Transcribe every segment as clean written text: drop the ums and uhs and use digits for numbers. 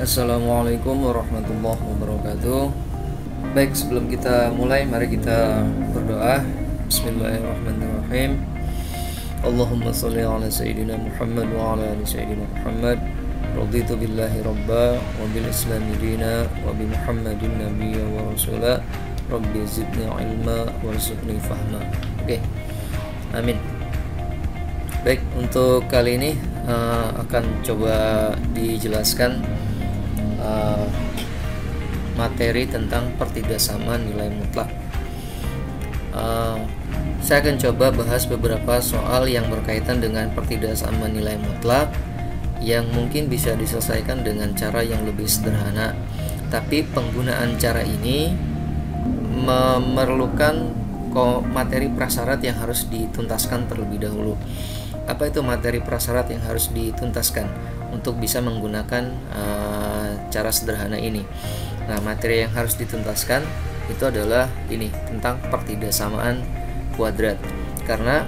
Assalamualaikum warahmatullahi wabarakatuh. Baik, sebelum kita mulai, mari kita berdoa. Bismillahirrahmanirrahim. Allahumma sholli ala sayyidina Muhammad wa ala ali sayyidina Muhammad. Raditu billahi rabba wa bil islami dina wa bi Muhammadin nabiyya wa rasula. Rabbi zidni ilma warzuqni fahma. Oke. Amin. Baik, untuk kali ini akan coba dijelaskan materi tentang pertidaksamaan nilai mutlak. Saya akan coba bahas beberapa soal yang berkaitan dengan pertidaksamaan nilai mutlak yang mungkin bisa diselesaikan dengan cara yang lebih sederhana, tapi penggunaan cara ini memerlukan materi prasyarat yang harus dituntaskan terlebih dahulu. Apa itu materi prasyarat yang harus dituntaskan untuk bisa menggunakan cara sederhana ini? Nah, materi yang harus dituntaskan itu adalah ini, tentang pertidaksamaan kuadrat. Karena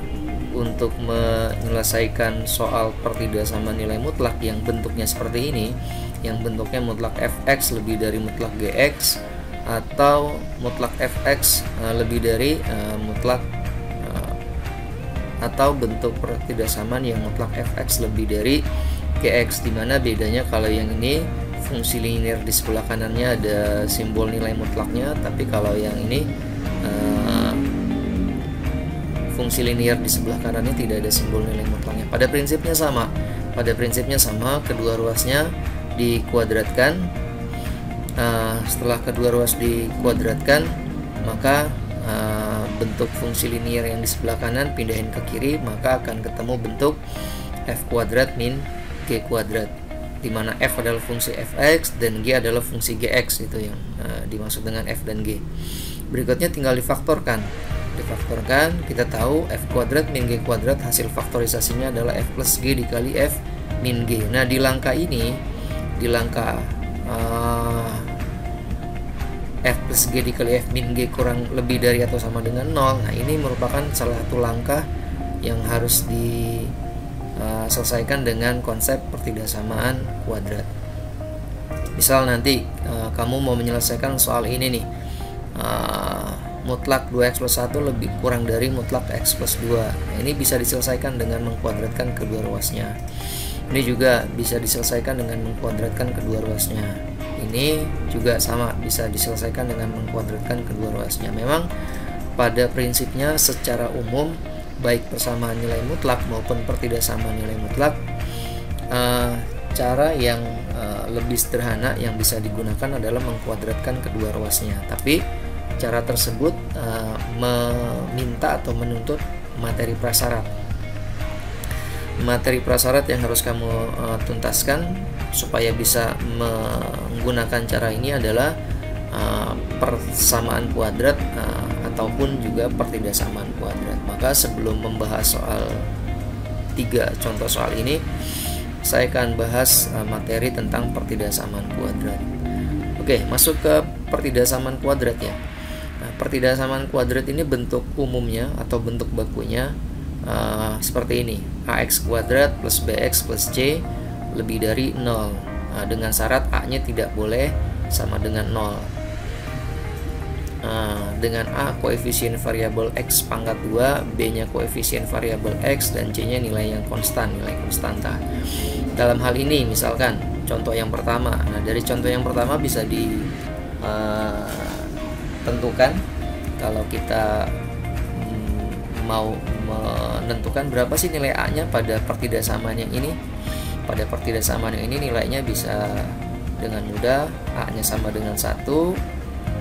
untuk menyelesaikan soal pertidaksamaan nilai mutlak yang bentuknya seperti ini, yang bentuknya mutlak fx lebih dari mutlak gx, atau mutlak fx lebih dari mutlak, atau bentuk pertidaksamaan yang mutlak fx lebih dari gx, dimana bedanya kalau yang ini fungsi linear di sebelah kanannya ada simbol nilai mutlaknya, tapi kalau yang ini fungsi linear di sebelah kanannya tidak ada simbol nilai mutlaknya. Pada prinsipnya sama, kedua ruasnya dikuadratkan. Setelah kedua ruas dikuadratkan, maka bentuk fungsi linear yang di sebelah kanan pindahin ke kiri, maka akan ketemu bentuk f kuadrat min g kuadrat, di mana f adalah fungsi fx dan g adalah fungsi gx. Itu yang dimaksud dengan f dan g. Berikutnya tinggal difaktorkan. Kita tahu f kuadrat min g kuadrat, hasil faktorisasinya adalah f plus g dikali f min g. Nah, di langkah ini, di langkah f plus g dikali f min g kurang lebih dari atau sama dengan 0. Nah, ini merupakan salah satu langkah yang harus diselesaikan dengan konsep pertidaksamaan kuadrat. Misal nanti kamu mau menyelesaikan soal ini nih, mutlak 2x plus 1 lebih kurang dari mutlak x plus 2. Nah, ini bisa diselesaikan dengan mengkuadratkan kedua ruasnya. Ini juga bisa diselesaikan dengan mengkuadratkan kedua ruasnya. Ini juga sama, bisa diselesaikan dengan mengkuadratkan kedua ruasnya. Memang pada prinsipnya secara umum, baik persamaan nilai mutlak maupun pertidaksamaan nilai mutlak, cara yang lebih sederhana yang bisa digunakan adalah mengkuadratkan kedua ruasnya. Tapi cara tersebut meminta atau menuntut materi prasyarat. Materi prasyarat yang harus kamu tuntaskan supaya bisa menggunakan cara ini adalah persamaan kuadrat ataupun juga pertidaksamaan kuadrat. Maka sebelum membahas soal 3 contoh soal ini, saya akan bahas materi tentang pertidaksamaan kuadrat. Oke, masuk ke pertidaksamaan kuadrat ya. Nah, pertidaksamaan kuadrat ini bentuk umumnya atau bentuk bakunya seperti ini: ax kuadrat plus bx plus c lebih dari 0, dengan syarat a-nya tidak boleh sama dengan 0. Dengan a koefisien variabel x pangkat 2, b-nya koefisien variabel x, dan c-nya nilai yang konstan, nilai konstanta. Dalam hal ini misalkan contoh yang pertama. Nah, dari contoh yang pertama bisa ditentukan kalau kita mau menentukan berapa sih nilai a-nya pada pertidaksamaan yang ini. Pada pertidaksamaan yang ini nilainya bisa dengan mudah, a-nya sama dengan 1,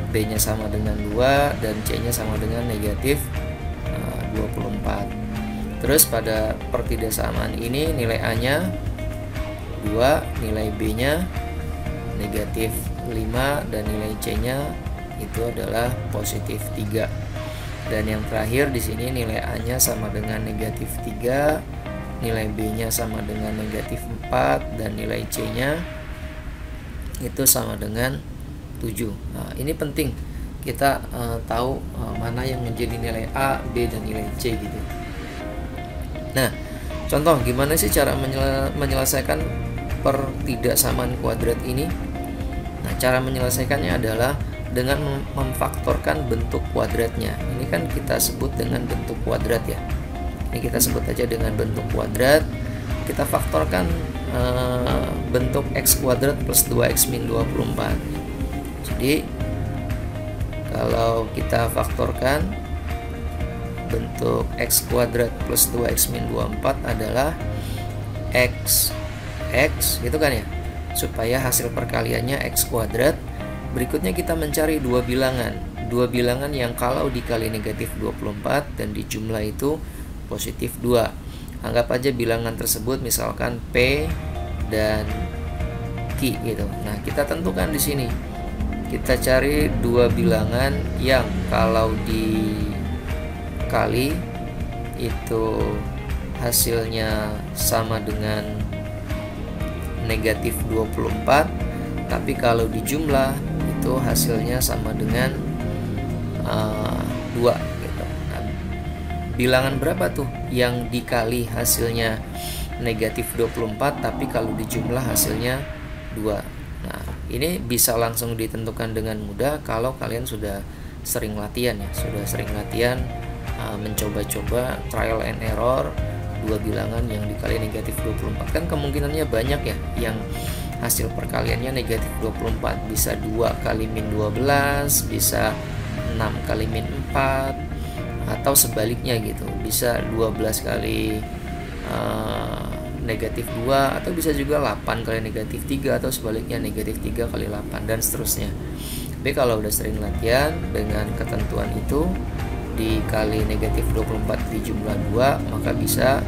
b-nya sama dengan 2, dan c-nya sama dengan negatif 24. Terus pada pertidaksamaan ini nilai a-nya 2, nilai b-nya negatif 5, dan nilai c-nya itu adalah positif 3. Dan yang terakhir di sini nilai a-nya sama dengan negatif 3, nilai b-nya sama dengan negatif 4, dan nilai c-nya itu sama dengan 7. Nah, ini penting kita tahu mana yang menjadi nilai a, b, dan nilai c gitu. Nah, contoh gimana sih cara menyelesaikan pertidaksamaan kuadrat ini? Nah, cara menyelesaikannya adalah dengan memfaktorkan bentuk kuadratnya. Ini kan kita sebut dengan bentuk kuadrat ya. Ini kita sebut aja dengan bentuk kuadrat. Kita faktorkan bentuk x kuadrat plus 2x min 24. Jadi kalau kita faktorkan bentuk x kuadrat plus 2x min 24 adalah x gitu kan ya, supaya hasil perkaliannya x kuadrat. Berikutnya kita mencari dua bilangan yang kalau dikali negatif 24 dan dijumlah itu positif 2. Anggap aja bilangan tersebut misalkan P dan Q gitu. Nah, kita tentukan di sini. Kita cari dua bilangan yang kalau dikali itu hasilnya sama dengan negatif 24, tapi kalau dijumlah itu hasilnya sama dengan 2 gitu. Nah, bilangan berapa tuh yang dikali hasilnya negatif 24 tapi kalau dijumlah hasilnya 2? Nah, ini bisa langsung ditentukan dengan mudah kalau kalian sudah sering latihan ya, mencoba-coba trial and error dua bilangan yang dikali negatif 24. Kan kemungkinannya banyak ya yang hasil perkaliannya negatif 24, bisa 2 kali min 12, bisa 6 kali min 4, atau sebaliknya gitu, bisa 12 kali negatif 2, atau bisa juga 8 kali negatif 3, atau sebaliknya negatif 3 kali 8, dan seterusnya. Tapi kalau udah sering latihan dengan ketentuan itu, dikali negatif 24 dijumlah 2, maka bisa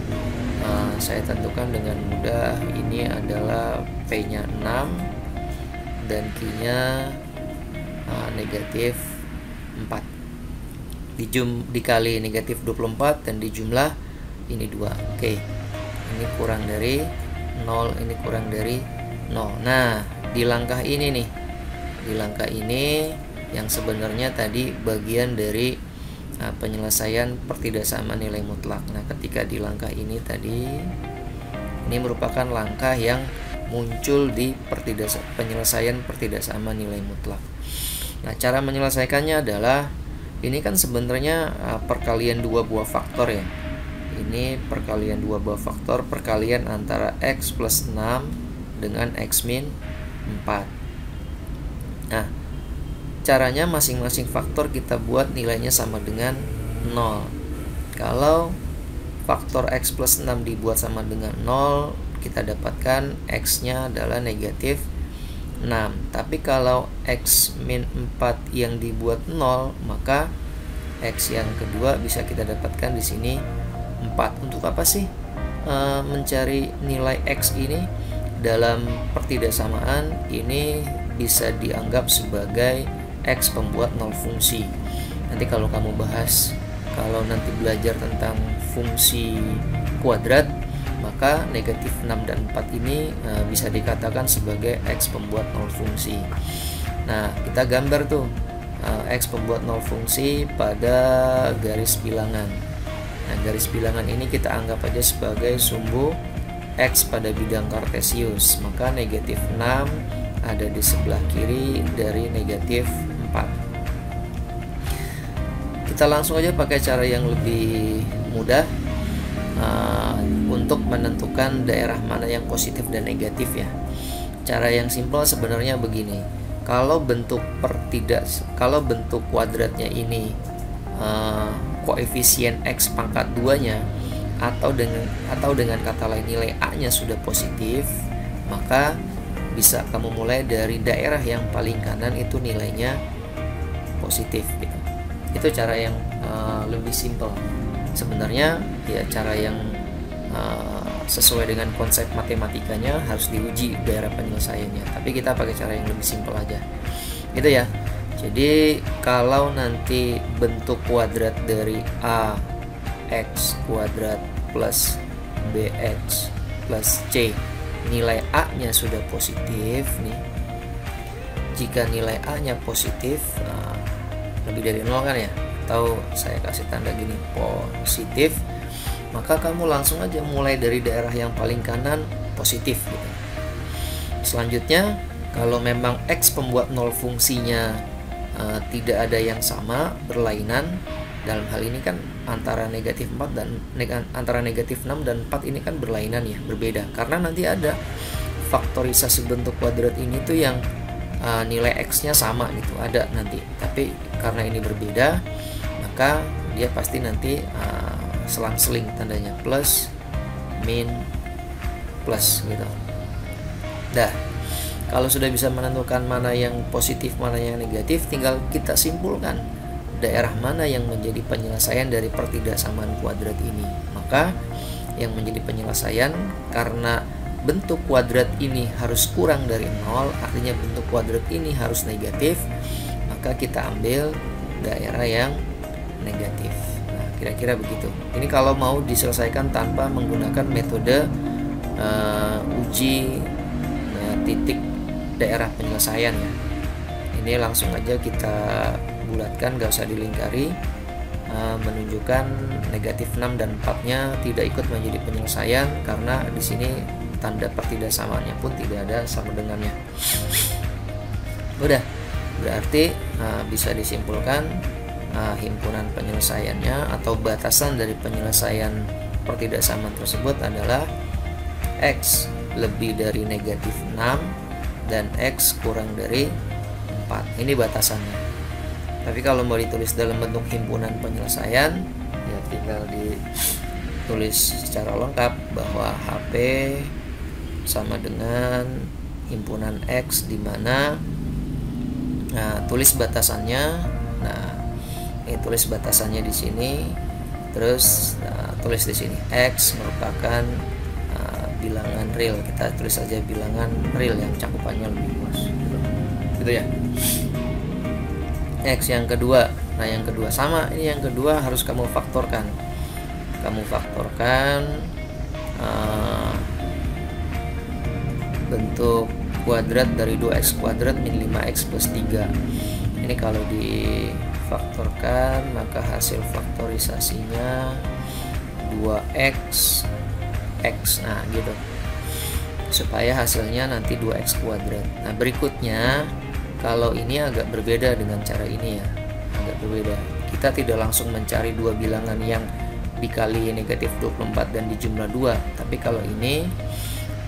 saya tentukan dengan mudah. Ini adalah P nya 6 dan Q nya negatif 4, dikali negatif 24 dan dijumlah ini 2. Oke, ini kurang dari 0, ini kurang dari 0. Nah, di langkah ini nih, yang sebenarnya tadi bagian dari penyelesaian pertidaksamaan nilai mutlak. Nah, ketika di langkah ini tadi, ini merupakan langkah yang muncul di penyelesaian pertidaksamaan nilai mutlak. Nah, cara menyelesaikannya adalah, ini kan sebenarnya perkalian dua buah faktor ya. Ini perkalian dua buah faktor, perkalian antara x plus 6 dengan x min 4. Nah, caranya masing-masing faktor kita buat nilainya sama dengan 0. Kalau faktor x plus 6 dibuat sama dengan 0, kita dapatkan x-nya adalah negatif 6. Tapi kalau x min 4 yang dibuat 0, maka x yang kedua bisa kita dapatkan di sini 4. Untuk apa sih mencari nilai x ini dalam pertidaksamaan? Ini bisa dianggap sebagai x pembuat 0 fungsi. Nanti kalau kamu bahas, kalau nanti belajar tentang fungsi kuadrat, maka negatif 6 dan 4 ini bisa dikatakan sebagai x pembuat 0 fungsi. Nah, kita gambar tuh x pembuat 0 fungsi pada garis bilangan. Nah, garis bilangan ini kita anggap aja sebagai sumbu x pada bidang kartesius. Maka negatif 6 ada di sebelah kiri dari negatif 4. Kita langsung aja pakai cara yang lebih mudah untuk menentukan daerah mana yang positif dan negatif ya. Cara yang simpel sebenarnya begini. Kalau bentuk kuadratnya ini koefisien x pangkat 2-nya atau dengan kata lain nilai a-nya sudah positif, maka bisa kamu mulai dari daerah yang paling kanan itu nilainya positif gitu. Itu cara yang lebih simpel. Sebenarnya ya cara yang sesuai dengan konsep matematikanya harus diuji daerah penyelesaiannya, tapi kita pakai cara yang lebih simpel aja gitu ya. Jadi kalau nanti bentuk kuadrat dari a x kuadrat plus bx plus c, nilai a-nya sudah positif nih. Jika nilai a-nya positif lebih dari 0 kan ya, atau saya kasih tanda gini positif, maka kamu langsung aja mulai dari daerah yang paling kanan positif gitu. Selanjutnya, kalau memang X pembuat nol fungsinya tidak ada yang sama, berlainan, dalam hal ini kan antara negatif 4 dan antara negatif 6 dan 4 ini kan berlainan ya, berbeda. Karena nanti ada faktorisasi bentuk kuadrat ini tuh yang nilai X-nya sama gitu, ada nanti. Tapi karena ini berbeda, maka dia pasti nanti selang-seling tandanya, plus, min, plus gitu. Dah, kalau sudah bisa menentukan mana yang positif, mana yang negatif, tinggal kita simpulkan daerah mana yang menjadi penyelesaian dari pertidaksamaan kuadrat ini. Maka yang menjadi penyelesaian, karena bentuk kuadrat ini harus kurang dari 0, artinya bentuk kuadrat ini harus negatif, maka kita ambil daerah yang negatif. Nah, kira-kira begitu. Ini kalau mau diselesaikan tanpa menggunakan metode uji titik daerah penyelesaian ya. Ini langsung aja kita bulatkan, gak usah dilingkari, menunjukkan negatif 6 dan 4-nya tidak ikut menjadi penyelesaian karena di sini tanda pertidaksamaannya pun tidak ada sama dengannya. Udah, berarti bisa disimpulkan himpunan penyelesaiannya atau batasan dari penyelesaian pertidaksamaan tersebut adalah X lebih dari negatif 6 dan X kurang dari 4. Ini batasannya. Tapi kalau mau ditulis dalam bentuk himpunan penyelesaian, ya tinggal ditulis secara lengkap bahwa HP sama dengan himpunan X, di mana tulis batasannya. Nah, ini tulis batasannya di sini. Terus tulis di sini X merupakan bilangan real, kita tulis saja bilangan real yang cakupannya lebih luas gitu ya. X yang kedua, nah yang kedua sama, ini yang kedua harus kamu faktorkan. Bentuk kuadrat dari 2x kuadrat min 5x plus 3. Ini kalau difaktorkan maka hasil faktorisasinya 2x X, nah gitu, supaya hasilnya nanti 2x kuadrat. Nah berikutnya, kalau ini agak berbeda dengan cara ini ya, agak berbeda. Kita tidak langsung mencari dua bilangan yang dikali negatif 24 dan dijumlah 2, tapi kalau ini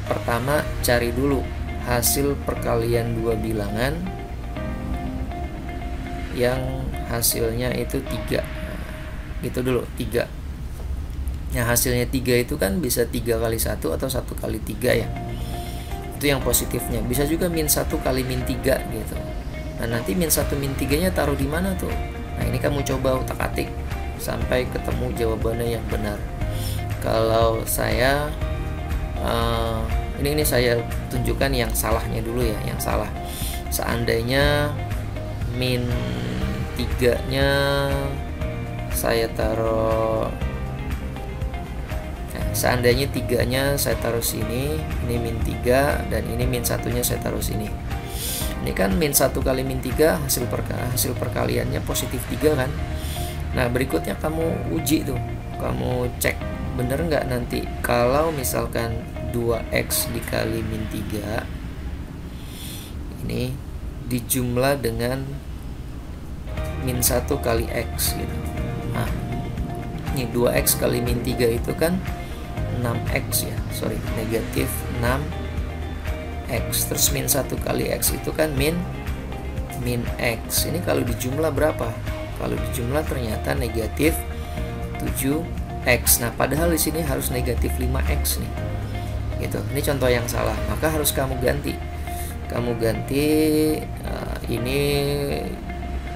pertama cari dulu hasil perkalian dua bilangan yang hasilnya itu 3, gitu dulu, 3. Nah hasilnya 3 itu kan bisa 3 kali 1 atau 1 kali 3 ya. Itu yang positifnya. Bisa juga min 1 kali min 3 gitu. Nah nanti min 1 min 3 nya taruh di mana tuh? Nah ini kamu coba utak-atik sampai ketemu jawabannya yang benar. Kalau saya ini saya tunjukkan yang salahnya dulu ya, yang salah. Seandainya min 3 nya saya taruh, seandainya 3-nya saya taruh sini, ini min 3, dan ini min 1-nya saya taruh sini. Ini kan min 1 kali min 3, hasil perkaliannya positif 3 kan. Nah berikutnya kamu uji tuh, kamu cek bener nggak nanti kalau misalkan 2x dikali min 3 ini dijumlah dengan min 1 kali x gitu. Nah ini 2x kali min 3 itu kan 6x ya, negatif 6x, terus min 1 kali x itu kan min x. Ini kalau dijumlah berapa? Kalau dijumlah ternyata negatif 7x. Nah padahal di sini harus negatif 5x nih, gitu. Ini contoh yang salah, maka harus kamu ganti. Ini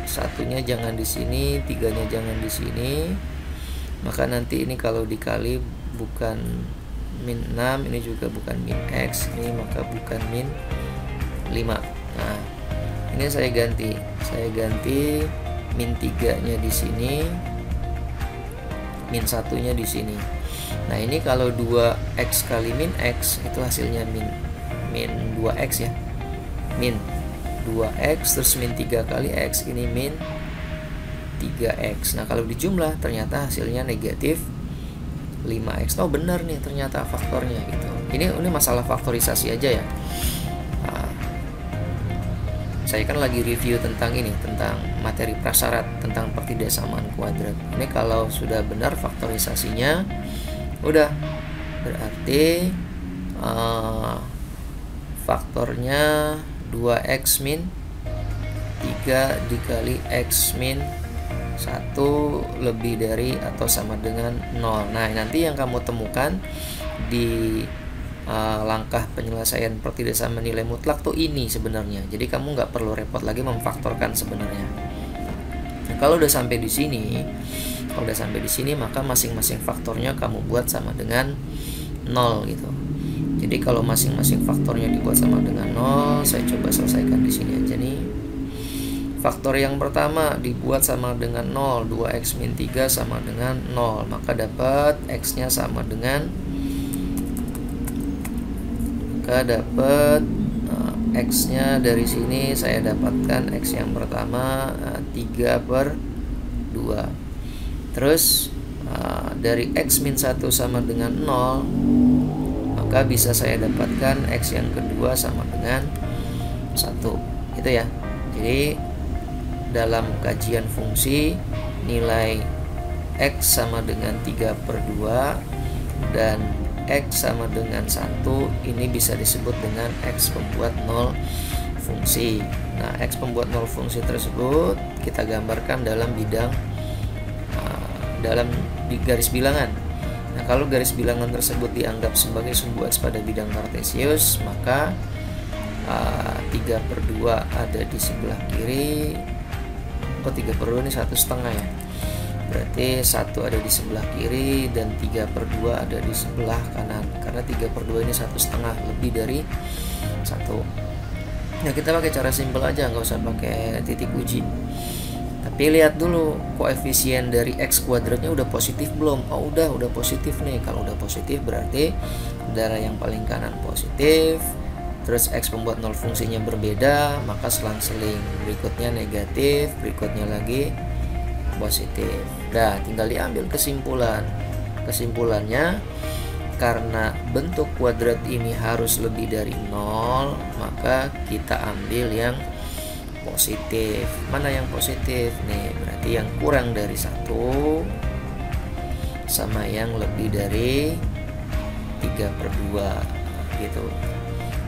satunya jangan di sini, 3-nya jangan di sini. Maka nanti ini kalau dikali bukan min 6, ini juga bukan min x, ini maka bukan min 5. Nah ini saya ganti min 3-nya di sini, min 1-nya di sini. Nah ini kalau 2x kali min x itu hasilnya min 2x ya, min 2x, terus min 3 kali x ini min 3x. Nah kalau dijumlah ternyata hasilnya negatif 5x. Oh benar nih ternyata faktornya gitu. Ini masalah faktorisasi aja ya. Saya kan lagi review tentang ini, tentang materi prasyarat, tentang pertidaksamaan kuadrat. Ini kalau sudah benar faktorisasinya, udah berarti faktornya 2x min 3 dikali x min 1 lebih dari atau sama dengan 0. Nah, nanti yang kamu temukan di langkah penyelesaian pertidaksamaan nilai mutlak tuh ini sebenarnya. Jadi kamu nggak perlu repot lagi memfaktorkan sebenarnya. Nah, kalau udah sampai di sini, maka masing-masing faktornya kamu buat sama dengan 0 gitu. Jadi kalau masing-masing faktornya dibuat sama dengan 0, saya coba selesaikan di sini aja nih. Faktor yang pertama dibuat sama dengan 0, 2x min 3 sama dengan 0, maka dapat x-nya sama dengan x-nya dari sini saya dapatkan x yang pertama 3/2. Terus dari x min 1 sama dengan 0, maka bisa saya dapatkan x yang kedua sama dengan 1. Gitu ya. Jadi dalam kajian fungsi, nilai x sama dengan 3/2 dan x sama dengan 1 ini bisa disebut dengan x pembuat 0 fungsi. Nah, x pembuat 0 fungsi tersebut kita gambarkan dalam bidang di garis bilangan. Nah, kalau garis bilangan tersebut dianggap sebagai sumbu x pada bidang kartesius, maka 3/2 ada di sebelah kiri. 3/2 ini 1/2 ya. Berarti 1 ada di sebelah kiri dan 3/2 ada di sebelah kanan. Karena 3/2 ini 1/2 lebih dari 1. Nah, kita pakai cara simpel aja, nggak usah pakai titik uji. Tapi lihat dulu koefisien dari x kuadratnya udah positif belum? Oh, udah positif nih. Kalau udah positif berarti darah yang paling kanan positif. Terus x pembuat 0 fungsinya berbeda, maka selang-seling. Berikutnya negatif, berikutnya lagi positif. Nah, tinggal diambil kesimpulan. Kesimpulannya, karena bentuk kuadrat ini harus lebih dari 0, maka kita ambil yang positif. Mana yang positif? Nih, berarti yang kurang dari 1 sama yang lebih dari 3/2 gitu.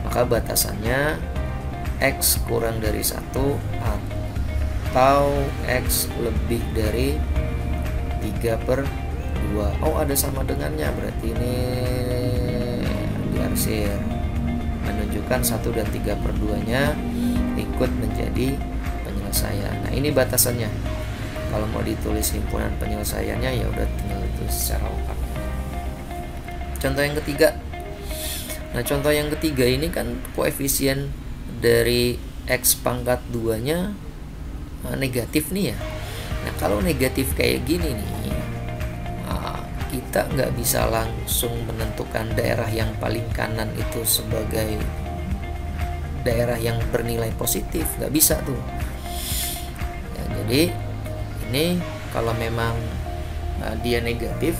Maka batasannya x kurang dari 1 atau x lebih dari 3/2. Oh, ada sama dengannya, berarti ini diarsir menunjukkan 1 dan 3/2 nya ikut menjadi penyelesaian. Nah, ini batasannya. Kalau mau ditulis himpunan penyelesaiannya, ya udah tinggal ditulis secara lengkap. Contoh yang ketiga. Nah, contoh yang ketiga ini kan koefisien dari x pangkat 2 nya negatif nih ya. Nah, kalau negatif kayak gini nih, kita nggak bisa langsung menentukan daerah yang paling kanan itu sebagai daerah yang bernilai positif, nggak bisa tuh ya. Jadi ini kalau memang dia negatif,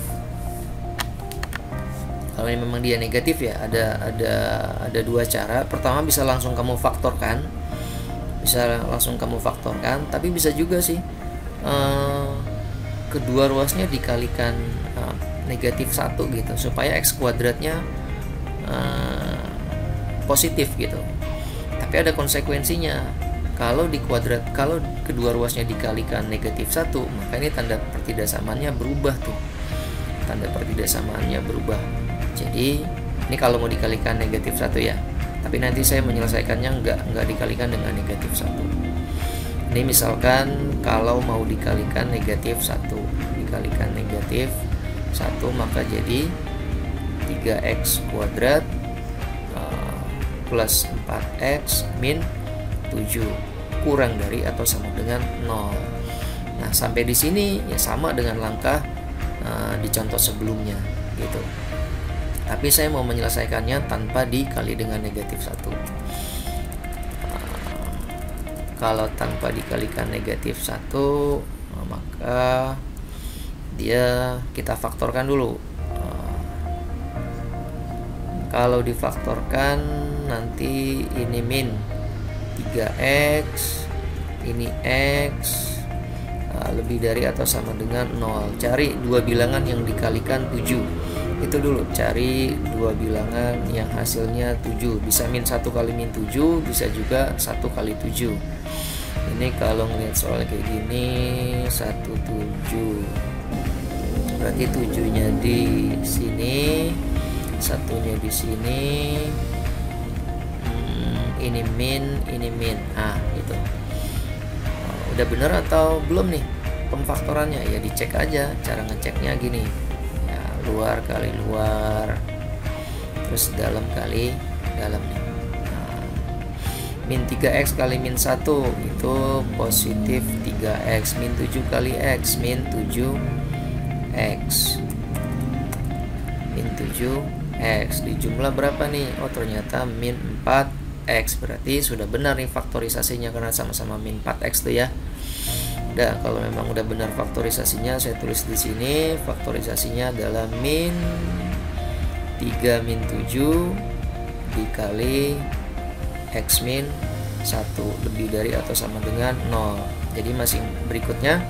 ya ada dua cara. Pertama, bisa langsung kamu faktorkan, tapi bisa juga sih kedua ruasnya dikalikan negatif 1 gitu, supaya x kuadratnya positif gitu. Tapi ada konsekuensinya. Kalau kedua ruasnya dikalikan negatif 1, maka ini tanda pertidaksamaannya berubah tuh. Jadi ini kalau mau dikalikan negatif 1 ya. Tapi nanti saya menyelesaikannya nggak dikalikan dengan negatif 1. Ini misalkan kalau mau dikalikan negatif 1, maka jadi 3x kuadrat plus 4x min 7 kurang dari atau sama dengan 0. Nah, sampai di sini ya sama dengan langkah di contoh sebelumnya gitu. Tapi saya mau menyelesaikannya tanpa dikali dengan negatif 1. Kalau tanpa dikalikan negatif 1, maka kita faktorkan dulu. Kalau difaktorkan nanti ini min 3x, ini x, lebih dari atau sama dengan 0. Cari dua bilangan yang dikalikan 7. Itu dulu, cari dua bilangan yang hasilnya 7. Bisa min 1 kali min 7, bisa juga 1 kali 7. Ini kalau ngeliat soal kayak gini 17. Berarti 7-nya di sini, 1-nya di sini. Ini min, ini min. Gitu. Udah bener atau belum nih pemfaktorannya? Ya dicek aja. Cara ngeceknya gini. Ya, luar kali luar, terus dalam kali dalam nih. Min 3x kali min 1 itu positif 3x. Min 7 kali x, min 7x. Min 7x dijumlah berapa nih? Oh ternyata min 4x. Berarti sudah benar nih faktorisasinya karena sama-sama min 4x tuh ya. Udah, kalau memang udah benar faktorisasinya, saya tulis di sini faktorisasinya adalah min 3 min 7 dikali x min 1 lebih dari atau sama dengan 0. Jadi berikutnya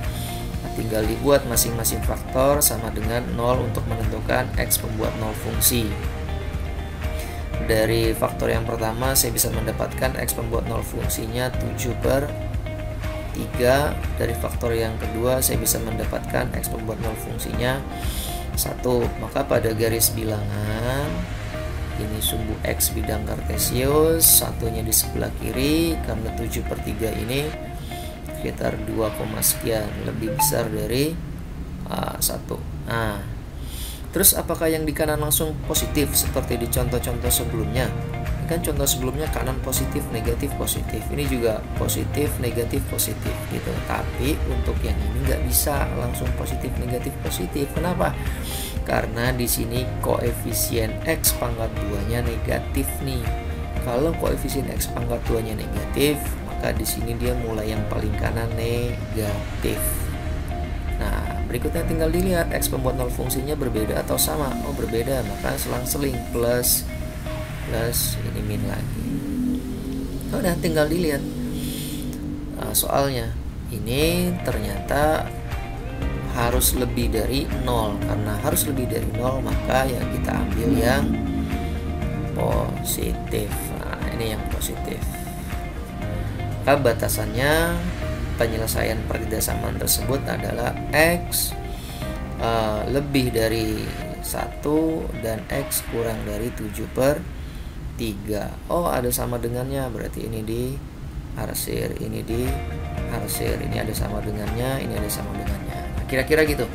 tinggal dibuat masing-masing faktor sama dengan 0 untuk menentukan x pembuat 0 fungsi. Dari faktor yang pertama saya bisa mendapatkan x pembuat 0 fungsinya 7/3. Dari faktor yang kedua saya bisa mendapatkan x pembuat 0 fungsinya 1. Maka pada garis bilangan ini sumbu x bidang kartesius, satunya di sebelah kiri, karena 7/3 ini sekitar 2, sekian, lebih besar dari 1. Terus apakah yang di kanan langsung positif seperti di contoh-contoh sebelumnya? Ini kan contoh sebelumnya kanan positif, negatif, positif. Ini juga positif, negatif, positif gitu. Tapi untuk yang ini nggak bisa langsung positif, negatif, positif. Kenapa? Karena di sini koefisien x pangkat 2-nya negatif nih. Kalau koefisien x pangkat 2-nya negatif, maka di sini dia mulai yang paling kanan negatif. Nah, berikutnya tinggal dilihat x pembuat 0 fungsinya berbeda atau sama. Oh, berbeda, maka selang-seling plus ini min lagi. Udah, tinggal dilihat soalnya. Ini ternyata harus lebih dari 0. Karena harus lebih dari 0, maka yang kita ambil yang positif. Nah, ini yang positif. Maka batasannya penyelesaian pertidasamaan tersebut adalah x lebih dari 1 dan x kurang dari 7/3. Oh, ada sama dengannya, berarti ini di arsir, ini di arsir, ini ada sama dengannya, ini ada sama dengannya. Nah, kira-kira gitu.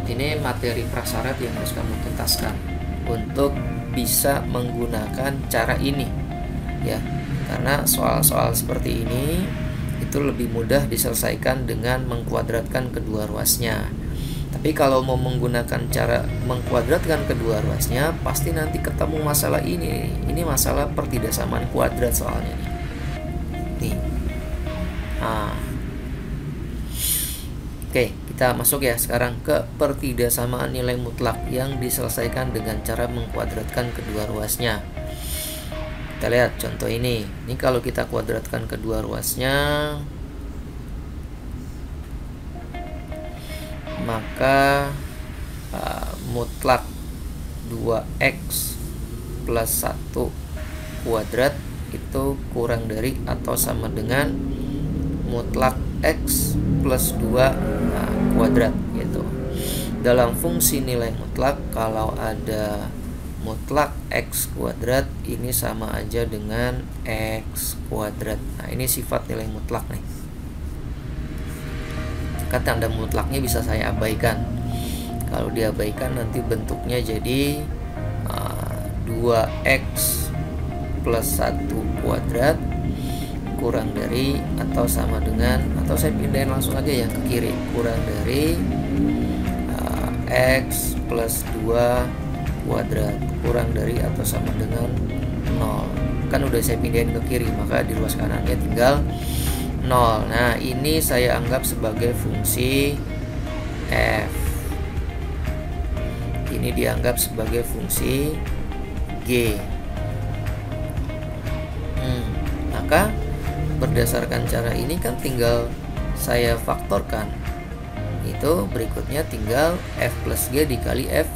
Ini materi prasyarat yang harus kamu tuntaskan untuk bisa menggunakan cara ini ya. Karena soal-soal seperti ini itu lebih mudah diselesaikan dengan mengkuadratkan kedua ruasnya. Tapi kalau mau menggunakan cara mengkuadratkan kedua ruasnya, pasti nanti ketemu masalah ini. Ini masalah pertidaksamaan kuadrat soalnya nih. Oke, kita masuk ya sekarang ke pertidaksamaan nilai mutlak yang diselesaikan dengan cara mengkuadratkan kedua ruasnya. Kita lihat contoh ini. Ini kalau kita kuadratkan kedua ruasnya, maka mutlak 2x plus 1 kuadrat itu kurang dari atau sama dengan mutlak x plus 2 kuadrat gitu. Dalam fungsi nilai mutlak, kalau ada mutlak x kuadrat ini sama aja dengan x kuadrat. Nah, ini sifat nilai mutlak nih. Kata tanda mutlaknya bisa saya abaikan. Kalau diabaikan nanti bentuknya jadi 2x plus 1 kuadrat kurang dari atau sama dengan, atau saya pindahin langsung aja ya ke kiri, kurang dari x plus 2 kuadrat kurang dari atau sama dengan 0. Kan udah saya pindahin ke kiri, maka di ruas kanannya tinggal 0. Nah, ini saya anggap sebagai fungsi f. Ini dianggap sebagai fungsi g. Maka berdasarkan cara ini kan tinggal saya faktorkan. Itu berikutnya tinggal f plus g dikali f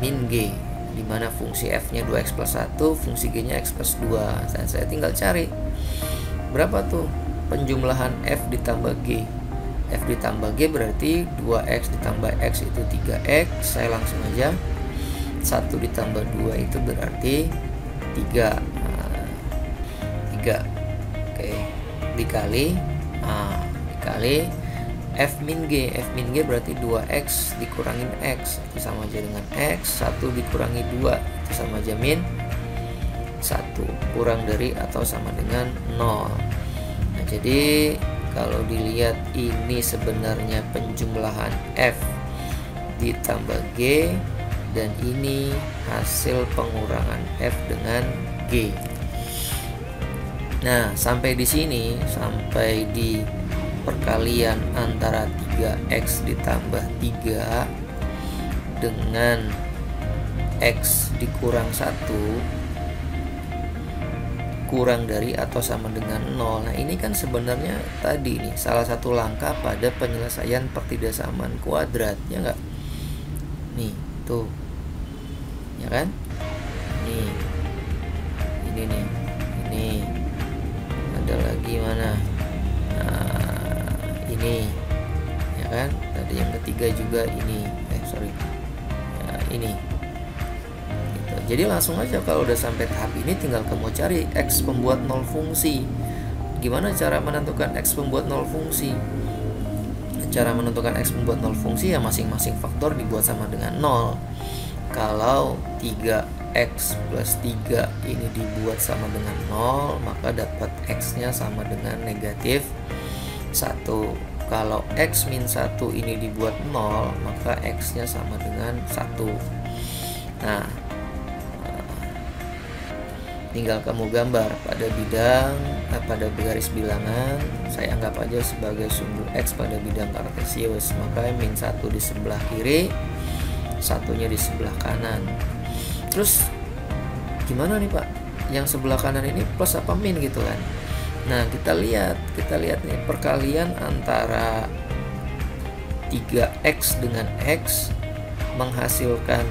min g, dimana fungsi f nya 2x plus 1, fungsi g nya x plus 2. Dan saya tinggal cari berapa tuh penjumlahan f ditambah g. F ditambah g berarti 2x ditambah x itu 3x. Saya langsung aja 1 ditambah 2 itu berarti 3. 3. Oke, dikali dikali f min g. F min g berarti 2x dikurangin x, itu sama aja dengan x. 1 dikurangi 2 itu sama aja min 1, kurang dari atau sama dengan 0. Nah, jadi kalau dilihat ini sebenarnya penjumlahan f ditambah g, dan ini hasil pengurangan f dengan g. Nah, sampai di sini, sampai di perkalian antara 3x ditambah 3 dengan x dikurang 1 kurang dari atau sama dengan 0. Nah, ini kan sebenarnya tadi nih salah satu langkah pada penyelesaian pertidaksamaan kuadrat, ya enggak? Nih, tuh. Ya kan? Nih. Ini nih. Ini. Ada lagi mana? Nah, ini. Ya kan? Tadi yang ketiga juga ini. Nah, ini. Gitu. Jadi langsung aja kalau udah sampai tahap ini tinggal kamu cari x pembuat 0 fungsi. Gimana cara menentukan x pembuat 0 fungsi? Cara menentukan x pembuat 0 fungsi ya masing-masing faktor dibuat sama dengan 0. Kalau 3x plus 3 ini dibuat sama dengan 0, maka dapat x-nya sama dengan negatif 1. Kalau x min 1 ini dibuat 0, maka x-nya sama dengan 1. Nah, tinggal kamu gambar pada bidang, pada garis bilangan, saya anggap aja sebagai sumbu x pada bidang kartesius. Maka min 1 di sebelah kiri, satunya di sebelah kanan. Terus gimana nih Pak? Yang sebelah kanan ini plus apa min gitu kan? Nah, kita lihat nih perkalian antara 3x dengan x menghasilkan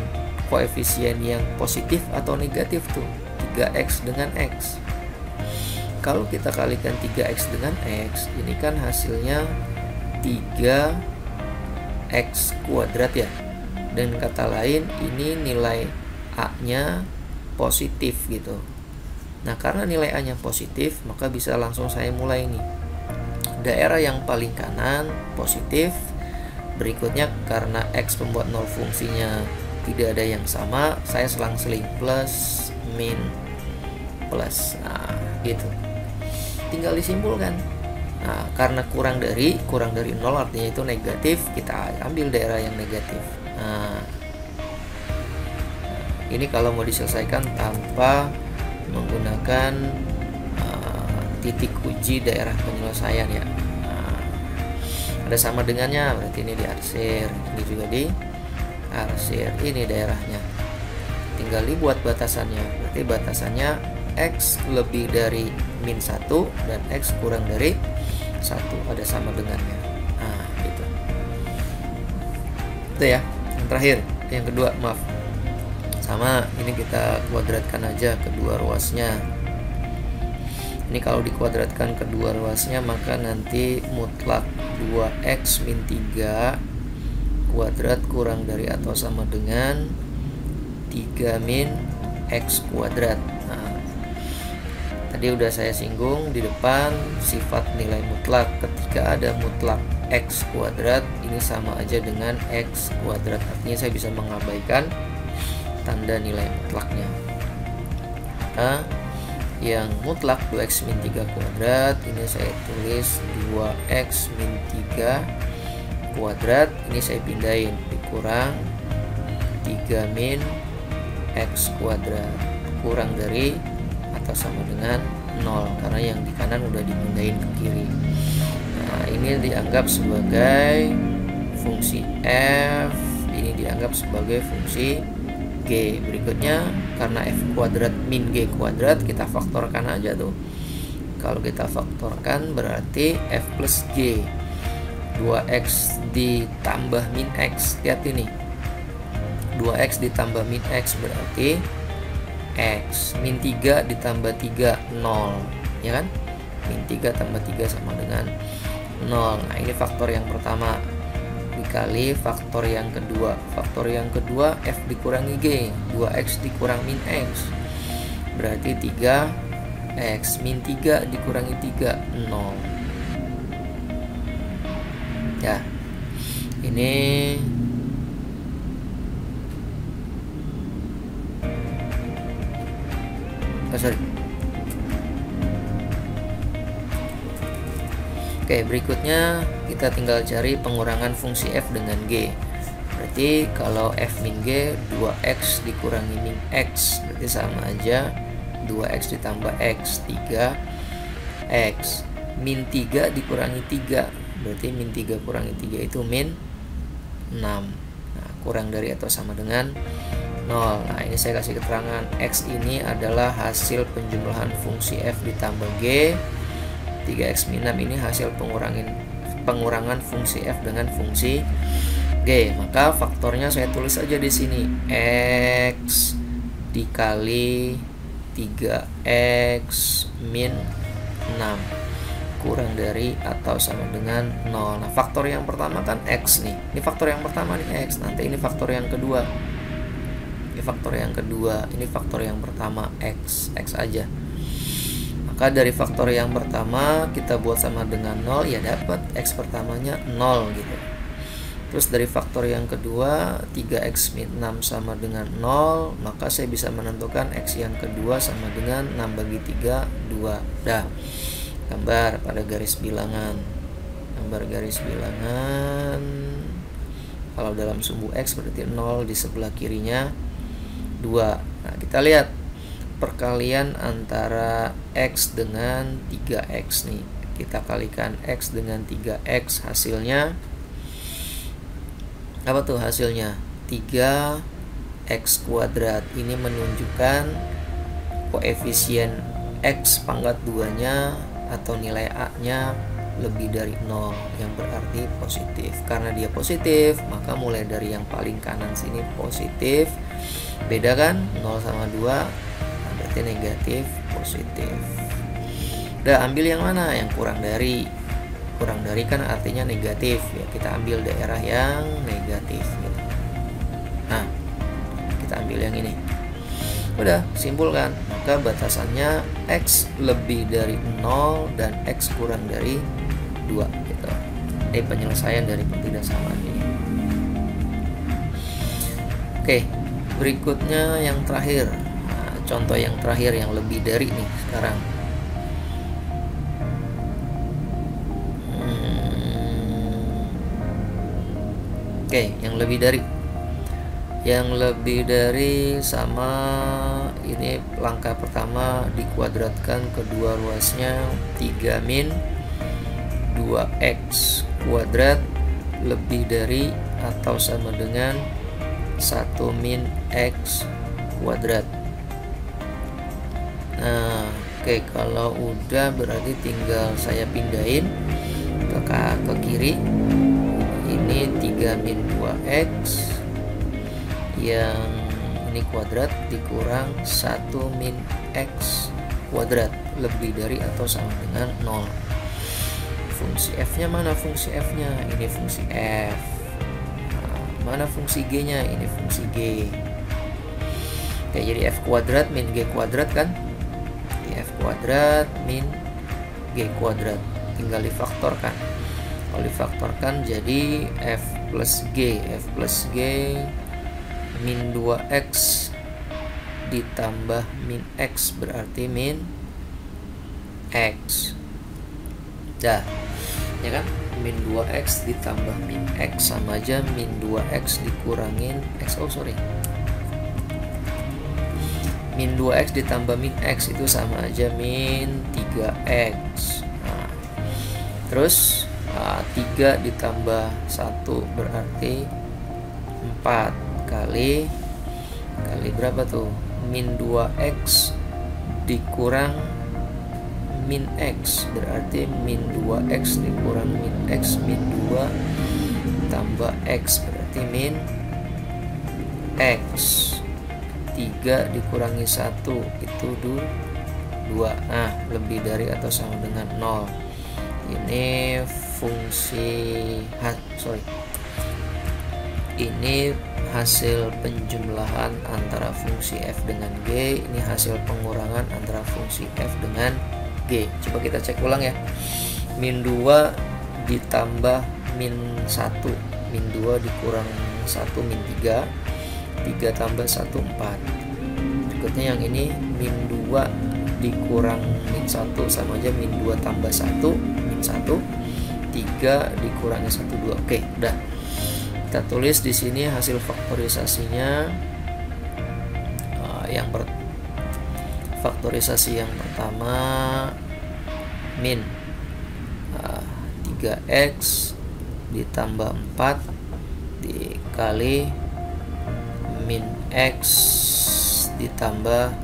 koefisien yang positif atau negatif tuh. 3x dengan x. Kalau kita kalikan 3x dengan x, ini kan hasilnya 3x kuadrat ya. Dan kata lain ini nilai A-nya positif gitu. Nah, karena nilai A-nya positif, maka bisa langsung saya mulai nih. Daerah yang paling kanan positif. Berikutnya karena x pembuat 0 fungsinya tidak ada yang sama, saya selang-seling plus min plus. Nah, gitu. Tinggal disimpulkan. Nah, karena kurang dari 0 artinya itu negatif, kita ambil daerah yang negatif. Nah, ini kalau mau diselesaikan tanpa menggunakan titik uji daerah penyelesaian ya. Nah, ada sama dengannya, berarti ini diarsir, ini juga diarsir, ini daerahnya. Tinggal dibuat batasannya, berarti batasannya x lebih dari min 1 dan x kurang dari 1, ada sama dengannya. Nah, gitu. Itu ya. Yang terakhir, yang kedua, maaf. Sama, ini kita kuadratkan aja kedua ruasnya. Ini kalau dikuadratkan kedua ruasnya, maka nanti mutlak 2x min 3 kuadrat kurang dari atau sama dengan 3 min x kuadrat. Nah, tadi udah saya singgung di depan sifat nilai mutlak. Ketika ada mutlak x kuadrat, ini sama aja dengan x kuadrat. Artinya saya bisa mengabaikan tanda nilai mutlaknya. Nah, yang mutlak 2x min 3 kuadrat, ini saya tulis 2x min 3 kuadrat, ini saya pindahin, dikurang 3 min x kuadrat, kurang dari atau sama dengan 0, karena yang di kanan udah dipindahin ke kiri. Nah, ini dianggap sebagai fungsi f, ini dianggap sebagai fungsi g. Berikutnya karena f kuadrat min g kuadrat, kita faktorkan aja tuh. Kalau kita faktorkan berarti F plus G, 2X ditambah min X. Lihat ini, 2X ditambah min X berarti X. Min 3 ditambah 3, 0. Ya kan? Min 3 tambah 3 sama dengan 0. Nah, ini faktor yang pertama dikali faktor yang kedua. Faktor yang kedua F dikurangi G, 2X dikurang min X berarti 3X. Min 3 dikurangi 3, 0. Ya, ini sorry. Oke, berikutnya kita tinggal cari pengurangan fungsi F dengan G. Berarti kalau F min G, 2X dikurangi min X berarti sama aja 2X ditambah X, 3X. Min 3 dikurangi 3 berarti min 3 kurangi 3 itu min 6. Nah, kurang dari atau sama dengan 0. Nah, ini saya kasih keterangan X ini adalah hasil penjumlahan fungsi F ditambah G. 3X min 6 ini hasil pengurangan fungsi F dengan fungsi G. Maka faktornya saya tulis aja di sini, X dikali 3X min 6 kurang dari atau sama dengan 0. Nah, faktor yang pertama kan X nih. Ini faktor yang pertama nih X. Nanti ini faktor yang kedua. Ini faktor yang kedua. Ini faktor yang pertama X. X aja. Maka dari faktor yang pertama kita buat sama dengan 0, ya dapat X pertamanya 0 gitu. Terus dari faktor yang kedua 3X min 6 sama dengan 0, maka saya bisa menentukan X yang kedua sama dengan 6 bagi 3, 2. Dah. Gambar pada garis bilangan. Gambar garis bilangan. Kalau dalam sumbu X berarti 0, di sebelah kirinya 2. Nah, kita lihat perkalian antara X dengan 3X nih. Kita kalikan X dengan 3X, hasilnya apa tuh hasilnya? 3X kuadrat. Ini menunjukkan koefisien X pangkat 2-nya atau nilai A-nya lebih dari 0, yang berarti positif. Karena dia positif, maka mulai dari yang paling kanan sini positif. Beda kan? 0 sama 2 berarti negatif, positif. Udah, ambil yang mana? Yang kurang dari. Kurang dari kan artinya negatif ya, kita ambil daerah yang negatif gitu. Nah, kita ambil yang ini. Udah, simpulkan. Maka batasannya X lebih dari 0 dan X kurang dari 2 gitu. Ini penyelesaian dari pertidaksamaan ini. Oke, berikutnya yang terakhir. Nah, contoh yang terakhir yang lebih dari nih sekarang. Oke, yang lebih dari. Yang lebih dari sama ini langkah pertama dikuadratkan kedua ruasnya 3 min 2X kuadrat lebih dari atau sama dengan 1 min X kuadrat. Nah, oke, kalau udah berarti tinggal saya pindahin ke kiri. Ini 3 min 2X yang ini kuadrat dikurang 1 min X kuadrat lebih dari atau sama dengan 0. Fungsi F-nya mana? Fungsi F-nya ini fungsi F. Nah, mana fungsi G-nya? Ini fungsi G. Oke, jadi F kuadrat min G kuadrat kan? F kuadrat min G kuadrat, tinggal difaktorkan. Kalau difaktorkan jadi F plus G. F plus G min 2X ditambah min X berarti min X. Dah, ya kan? Min 2X ditambah min X sama aja min 2X dikurangin X. Min 2X ditambah min X itu sama aja min 3X. Nah, terus 3 ditambah 1 berarti 4 kali berapa tuh? Min 2X dikurang min X, berarti min 2X dikurang min X, min 2 tambah X, berarti min X. 3 dikurangi 1 itu 2. Nah, lebih dari atau sama dengan 0. Ini fungsi ini hasil penjumlahan antara fungsi f dengan g, ini hasil pengurangan antara fungsi f dengan g. Coba kita cek ulang ya. Min 2 ditambah min 1, min 2 dikurang 1 min 3, 3 tambah 1 4. Berikutnya yang ini min 2 dikurang min 1 sama aja min 2 tambah 1 min 1, 3 dikurangi 1 2. Oke, udah. Kita tulis di sini hasil faktorisasinya. Faktorisasi yang pertama min 3x ditambah 4 dikali min x ditambah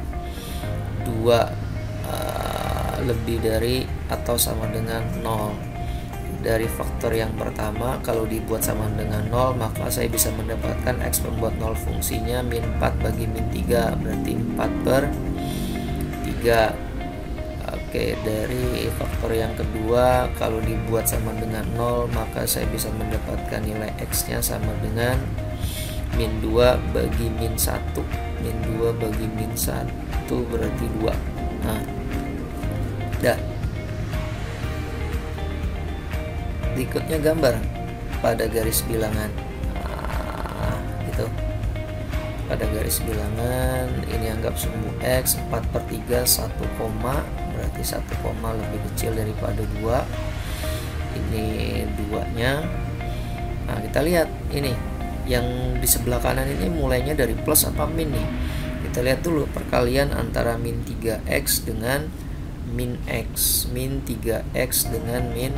2 lebih dari atau sama dengan 0. Dari faktor yang pertama, kalau dibuat sama dengan 0, maka saya bisa mendapatkan x membuat 0 fungsinya min 4 bagi min 3, berarti 4 per 3. Oke, dari faktor yang kedua, kalau dibuat sama dengan 0, maka saya bisa mendapatkan nilai x nya sama dengan min 2 bagi min 1. Min 2 bagi min 1 berarti 2. Nah, dah. Berikutnya gambar pada garis bilangan. Gitu. Pada garis bilangan ini anggap sumbu x 4 per 3 1 koma, berarti 1 koma lebih kecil daripada 2. Ini 2 nya. Nah, kita lihat ini yang di sebelah kanan ini mulainya dari plus apa min nih. Kita lihat dulu perkalian antara min 3x dengan min x. Min 3x dengan min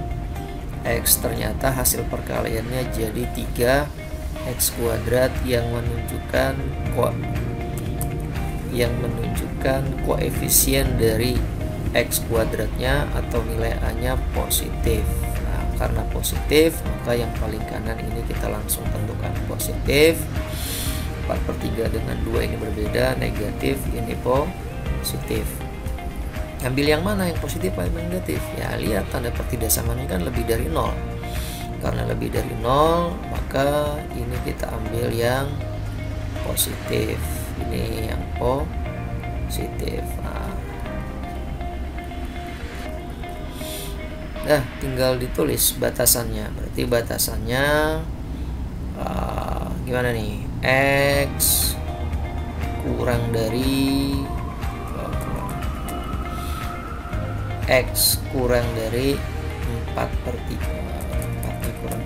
x, ternyata hasil perkaliannya jadi 3x kuadrat yang menunjukkan koefisien dari x kuadratnya atau nilai a nya positif. Nah, karena positif maka yang paling kanan ini kita langsung tentukan positif. 4 per 3 dengan 2 ini berbeda, negatif, ini positif. Ambil yang mana, yang positif atau yang negatif? Ya, lihat tanda pertidaksamaan ini kan lebih dari 0. Karena lebih dari 0, maka ini kita ambil yang positif. Ini yang positif. Nah, tinggal ditulis batasannya. Berarti batasannya gimana nih? X kurang dari X kurang dari 4 per 3. 4 kurang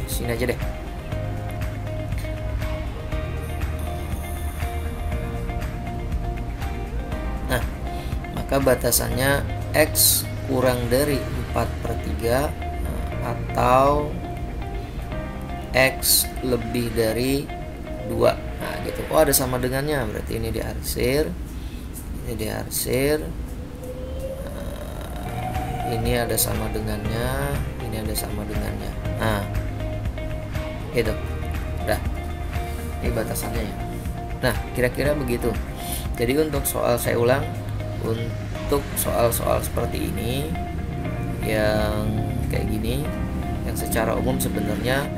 sini aja deh. Nah, maka batasannya X kurang dari 4 per 3 atau X lebih dari 2. Nah gitu. Oh, ada sama dengannya, berarti ini diarsir, ini diarsir. Ini ada sama dengannya, ini ada sama dengannya. Nah, gitu. Udah. Ini batasannya ya. Nah, kira-kira begitu. Jadi untuk soal, saya ulang, untuk soal-soal seperti ini yang kayak gini, yang secara umum sebenarnya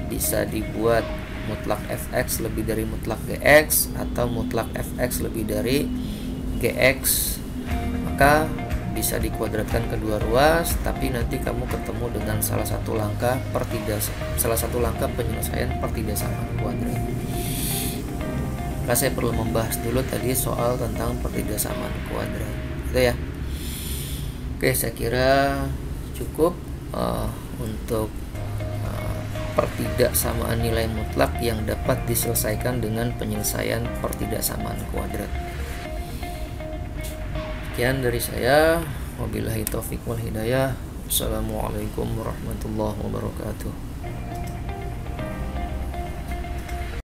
bisa dibuat mutlak fx lebih dari mutlak gx atau mutlak fx lebih dari gx. Maka bisa dikuadratkan kedua ruas, tapi nanti kamu ketemu dengan salah satu langkah penyelesaian pertidaksamaan kuadrat. Maka saya perlu membahas dulu tadi soal tentang pertidaksamaan kuadrat, gitu ya. Oke, saya kira cukup untuk pertidaksamaan nilai mutlak yang dapat diselesaikan dengan penyelesaian pertidaksamaan kuadrat. Sekian dari saya. Wabillahi taufiq wal hidayah. Assalamualaikum warahmatullahi wabarakatuh.